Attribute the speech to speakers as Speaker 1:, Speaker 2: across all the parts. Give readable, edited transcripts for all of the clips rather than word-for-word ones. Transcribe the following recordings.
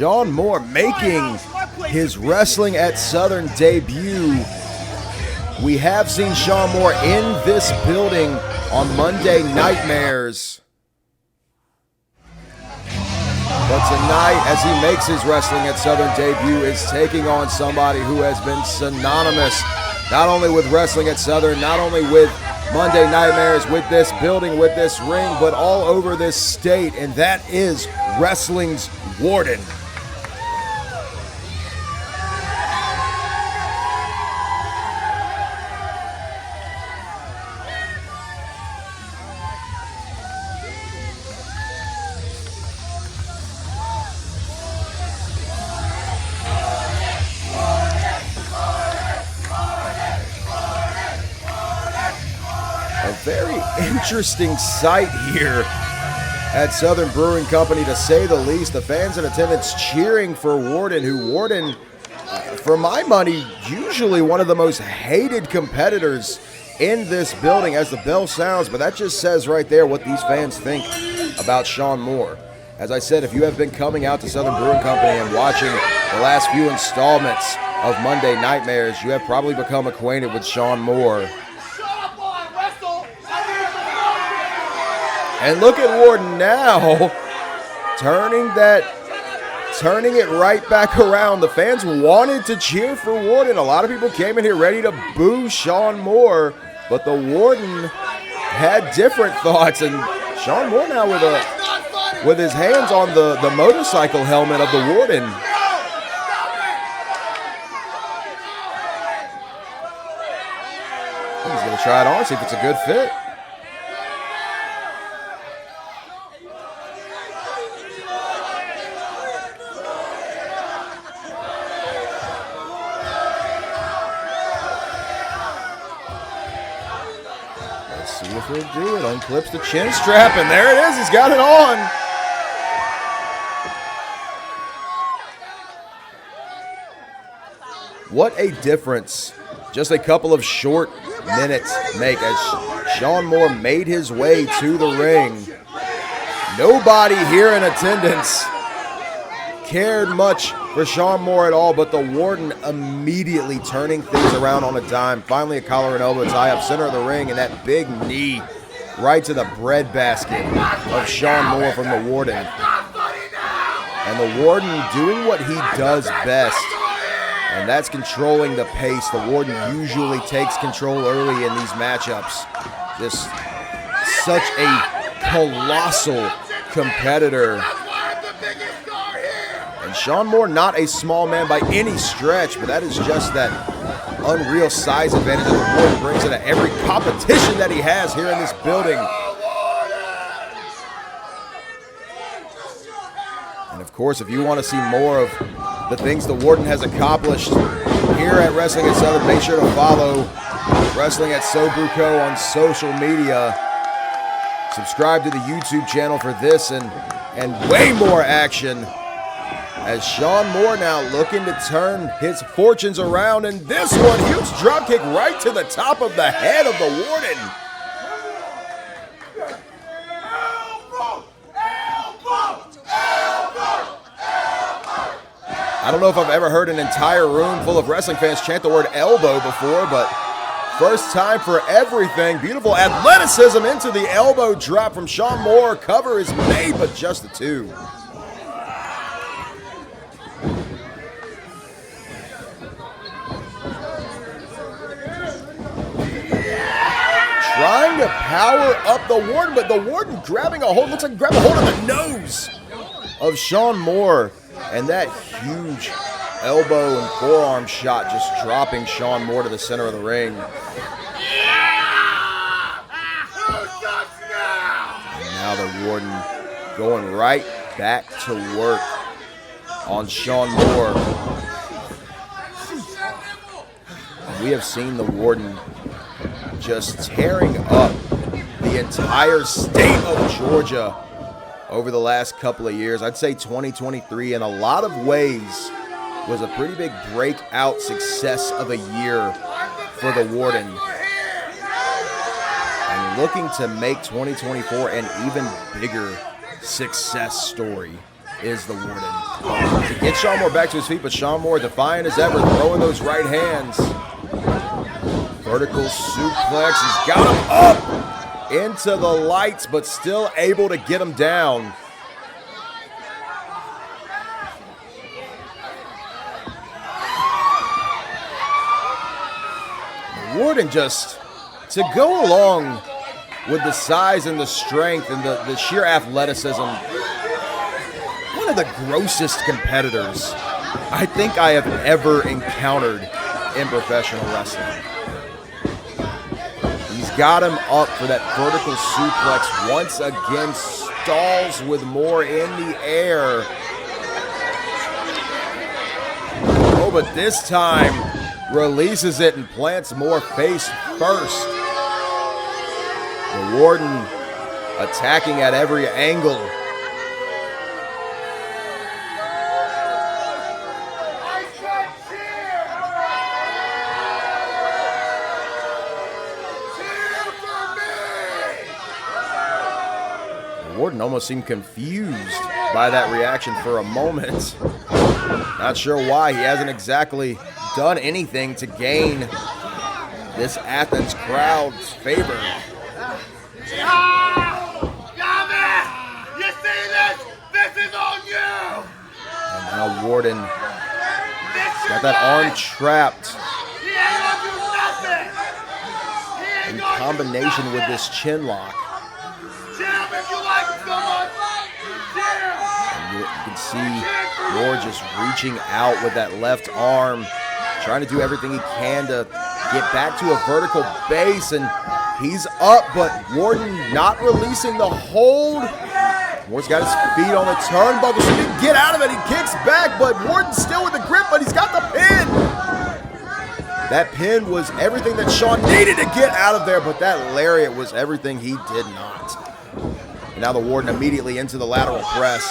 Speaker 1: Shaun Moore making his Wrestling at Southern debut. We have seen Shaun Moore in this building on Monday Nightmares. But tonight, as he makes his Wrestling at Southern debut, is taking on somebody who has been synonymous not only with Wrestling at Southern, not only with Monday Nightmares, with this building, with this ring, but all over this state, and that is wrestling's Warden. Very interesting sight here at Southern Brewing Company, to say the least. The fans in attendance cheering for Warden, for my money, usually one of the most hated competitors in this building as the bell sounds. But that just says right there what these fans think about Shaun Moore. As I said, if you have been coming out to Southern Brewing Company and watching the last few installments of Monday Nightmares, you have probably become acquainted with Shaun Moore. And look at Warden now, turning it right back around. The fans wanted to cheer for Warden. A lot of people came in here ready to boo Shaun Moore, but the Warden had different thoughts. And Shaun Moore now with his hands on the motorcycle helmet of the Warden. He's going to try it on, see if it's a good fit. See if he'll do it. Unclips the chin strap, and there it is. He's got it on. What a difference just a couple of short minutes make as Shaun Moore made his way to the ring. Nobody here in attendance cared much for Shaun Moore at all, but the Warden immediately turning things around on a dime. Finally a collar and elbow tie up center of the ring, and that big knee right to the breadbasket of Shaun Moore from the Warden. And the Warden doing what he does best, and that's controlling the pace. The Warden usually takes control early in these matchups. Just such a colossal competitor. And Shaun Moore, not a small man by any stretch, but that is just that unreal size advantage that the Warden brings into every competition that he has here in this building. And of course, if you want to see more of the things the Warden has accomplished here at Wrestling at Southern, make sure to follow Wrestling at SoBrew on social media. Subscribe to the YouTube channel for this and way more action. As Shaun Moore now looking to turn his fortunes around, and this one, huge drop kick right to the top of the head of the Warden. I don't know if I've ever heard an entire room full of wrestling fans chant the word elbow before, but first time for everything. Beautiful athleticism into the elbow drop from Shaun Moore. Cover is made, but just the two. Trying to power up the Warden, but the Warden grabbing a hold, looks like grab a hold of the nose of Shaun Moore. And that huge elbow and forearm shot just dropping Shaun Moore to the center of the ring. And now the Warden going right back to work on Shaun Moore. And we have seen the Warden just tearing up the entire state of Georgia over the last couple of years. I'd say 2023 in a lot of ways was a pretty big breakout success of a year for the Warden. And looking to make 2024 an even bigger success story is the Warden. To get Shaun Moore back to his feet, but Shaun Moore, defiant as ever, throwing those right hands. Vertical suplex. He's got him up into the lights, but still able to get him down. Warden just, to go along with the size and the strength and the sheer athleticism, one of the grossest competitors I think I have ever encountered in professional wrestling. He's got him up for that vertical suplex. Once again, stalls with Moore in the air. Oh, but this time releases it and plants Moore face first. The Warden attacking at every angle. The Warden almost seemed confused by that reaction for a moment. Not sure why. He hasn't exactly done anything to gain this Athens crowd's favor.
Speaker 2: You see this? This is on you!
Speaker 1: And now Warden got that arm trapped in combination with this chin lock. And you can see Moore just reaching out with that left arm, trying to do everything he can to get back to a vertical base, and he's up, but Warden not releasing the hold. Moore's got his feet on the turnbuckle, so he can get out of it. He kicks back, but Warden's still with the grip, but he's got the pin. That pin was everything that Shaun needed to get out of there, but that lariat was everything he did not. And now the Warden immediately into the lateral press.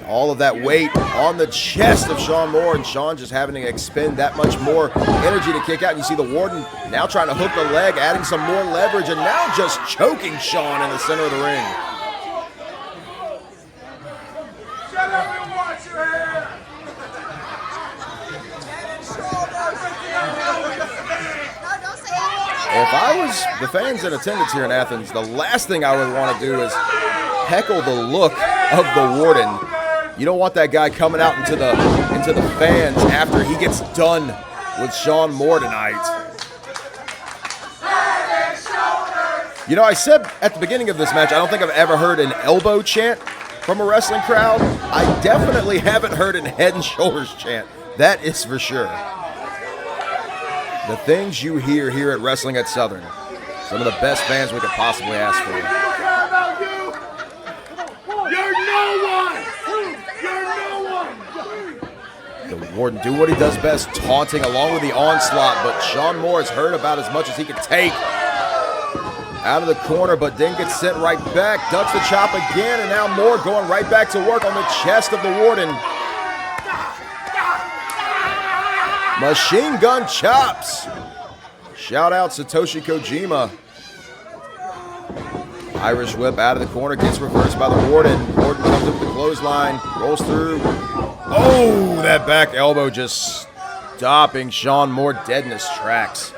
Speaker 1: All of that weight on the chest of Shaun Moore, and Shaun just having to expend that much more energy to kick out. And you see the Warden now trying to hook the leg, adding some more leverage, and now just choking Shaun in the center of the ring.
Speaker 2: Shut up and watch your hair!
Speaker 1: If I was the fans in attendance here in Athens, the last thing I would want to do is heckle the look of the Warden. You don't want that guy coming out into the fans after he gets done with Shaun Moore tonight. You know, I said at the beginning of this match, I don't think I've ever heard an elbow chant from a wrestling crowd. I definitely haven't heard an head and shoulders chant. That is for sure. The things you hear here at Wrestling at Southern, some of the best fans we could possibly ask for. The Warden do what he does best, taunting along with the onslaught, but Shaun Moore has heard about as much as he could take. Out of the corner, but then gets sent right back, ducks the chop again, and now Moore going right back to work on the chest of the Warden. Machine gun chops. Shout out Satoshi Kojima. Irish whip out of the corner, gets reversed by the Warden. Warden comes up with the clothesline, rolls through. Oh, that back elbow just stopping Shaun Moore dead in his tracks.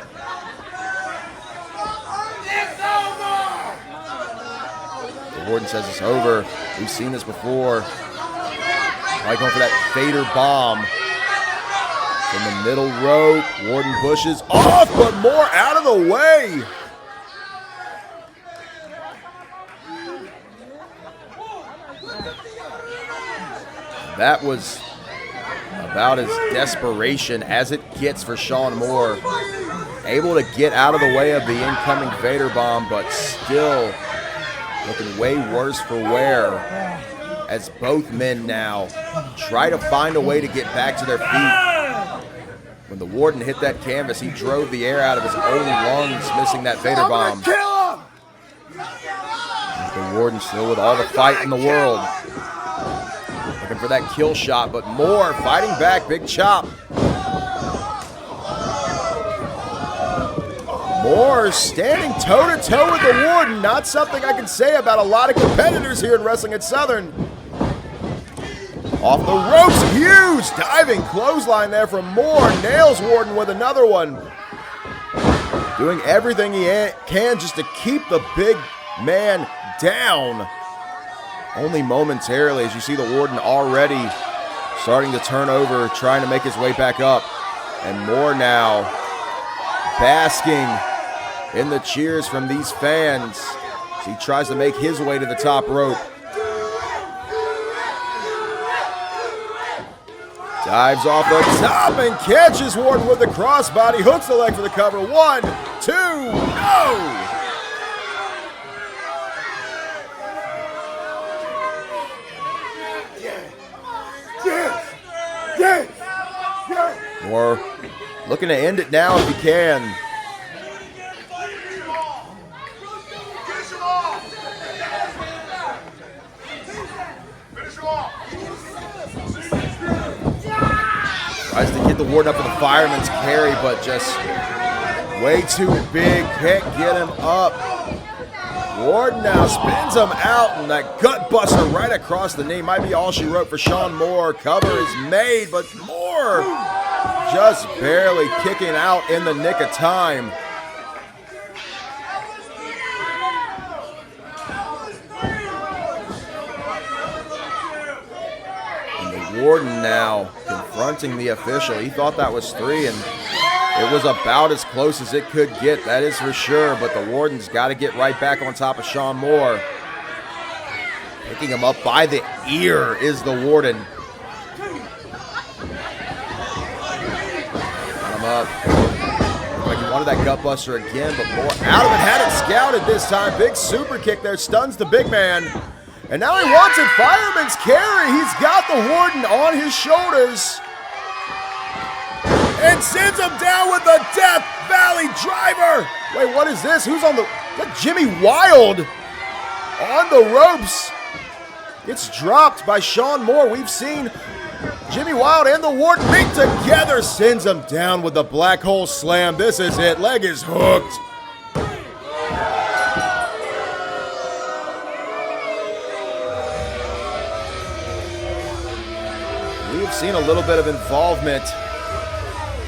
Speaker 1: The Warden says it's over. We've seen this before. Like going for that Vader bomb. From the middle rope, Warden pushes off, but Moore out of the way. That was about as desperation as it gets for Shaun Moore. Able to get out of the way of the incoming Vader bomb, but still looking way worse for wear as both men now try to find a way to get back to their feet. When the Warden hit that canvas, he drove the air out of his own lungs, missing that Vader bomb. The Warden still with all the fight in the world. Looking for that kill shot, but Moore fighting back, big chop. Moore standing toe-to-toe with the Warden. Not something I can say about a lot of competitors here in Wrestling at Southern. Off the ropes, huge diving clothesline there from Moore. Nails Warden with another one. Doing everything he can just to keep the big man down. Only momentarily as you see the Warden already starting to turn over, trying to make his way back up. And Moore now basking in the cheers from these fans as he tries to make his way to the top rope. Dives off the top and catches Warden with the crossbody. Hooks the leg for the cover. 1, 2, no! Moore looking to end it now if he can. Tries to get the Warden up for the fireman's carry, but just way too big. Can't get him up. Warden now spins him out, and that gut buster right across the knee might be all she wrote for Shaun Moore. Cover is made, but Moore just barely kicking out in the nick of time. And the Warden now confronting the official. He thought that was 3, and it was about as close as it could get, that is for sure, but the Warden's got to get right back on top of Shaun Moore. Picking him up by the ear is the Warden. Got him up. Looked like he wanted that gut buster again, but Moore out of it, had it scouted this time. Big super kick there, stuns the big man. And now he wants it, fireman's carry. He's got the Warden on his shoulders. And sends him down with the Death Valley Driver. Wait, what is this? Who's on the... Look, Jimmy Wild on the ropes. Gets dropped by Shaun Moore. We've seen Jimmy Wild and the Warden meet together. Sends him down with the black hole slam. This is it. Leg is hooked. We've seen a little bit of involvement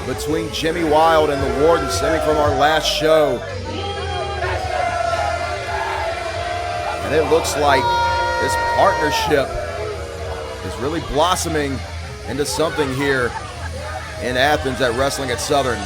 Speaker 1: between Jimmy Wild and the Warden stemming from our last show. And it looks like this partnership is really blossoming into something here in Athens at Wrestling at Southern.